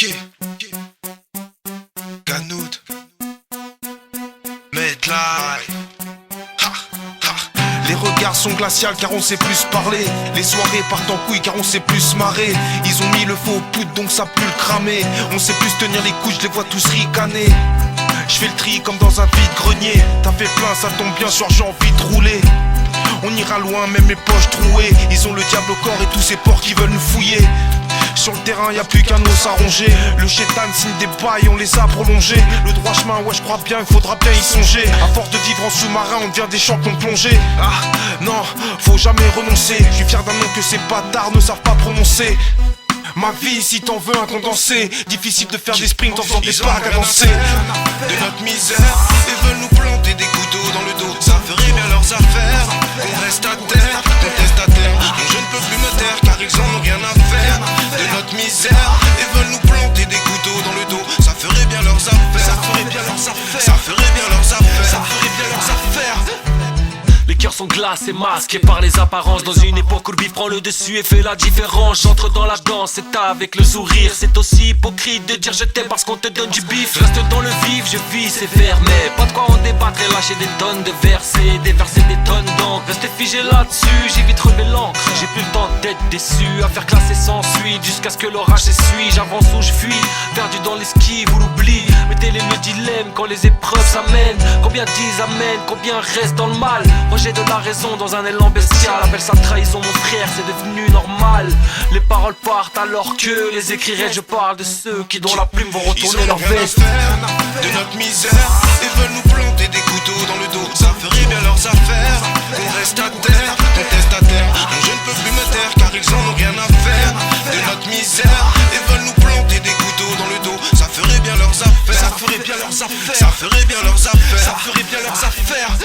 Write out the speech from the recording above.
Ok. Ganoud. Medline. Les regards sont glaciaux car on sait plus parler. Les soirées partent en couille car on sait plus marrer. Ils ont mis le faux au poudre donc ça pue le cramer. On sait plus tenir les couches, je les vois tous ricaner. Je fais le tri comme dans un vide-grenier. T'as fait plein, ça tombe bien, soir j'ai envie de rouler. On ira loin, même les poches trouées. Ils ont le diable au corps et tous ces porcs qui veulent nous fouiller. Sur le terrain y'a plus qu'un os à ronger. Le chétan signe des bails, on les a prolongés. Le droit chemin, ouais je crois bien, il faudra bien y songer. À force de vivre en sous-marin, on devient des champions plongés. Ah non, faut jamais renoncer. Je suis fier d'un nom que ces bâtards ne savent pas prononcer. Ma vie, si t'en veux un condensé. Difficile de faire des sprints en faisant des pas cadencés. De notre misère, ils veulent nous planter des couteaux dans le dos. Ça ferait bien leurs affaires. Qu'on reste à terre, qu'on teste à terre. Non, je ne peux plus me taire car ils en ont rien à faire. De notre misère, ils veulent nous planter des couteaux dans le dos. Ça ferait bien leurs affaires. Ça ferait bien leurs affaires. Ça ferait bien leurs affaires. Ça ferait bien leurs affaires. Les cœurs sont glacés, masqués par les apparences. Dans une époque où le bif prend le dessus et fait la différence. J'entre dans la danse, c'est avec le sourire. C'est aussi hypocrite de dire je t'aime parce qu'on te donne du bif. Je reste dans le vif, je vis sévère. Mais pas de quoi en débattre et lâcher des tonnes de versets. Déverser des tonnes d'encre. Rester figé là-dessus, j'ai vite relevé l'encre. J'ai plus le temps d'être déçu, à faire classer sans suite. Jusqu'à ce que l'orage s'essuie, j'avance ou je fuis. Perdu dans l'esquive ou l'oubli. Mettez-les le dilemme quand les épreuves s'amènent. Combien disent amen, combien restent dans le mal. J'ai de la raison dans un élan bestial. Appelle ça trahison mon frère, c'est devenu normal. Les paroles partent alors que les écrirais. Je parle de ceux qui dont la plume vont retourner leur veste. De notre misère, ils veulent nous planter des couteaux dans le dos. Ça ferait bien leurs affaires. Qu'on reste à terre, qu'on teste à terre. Non, je ne peux plus me taire car ils en ont rien à faire. De notre misère, ils veulent nous planter des couteaux dans le dos. Ça ferait bien leurs affaires. Ça ferait bien leurs affaires. Ça ferait bien leurs affaires. Ça ferait bien leurs affaires.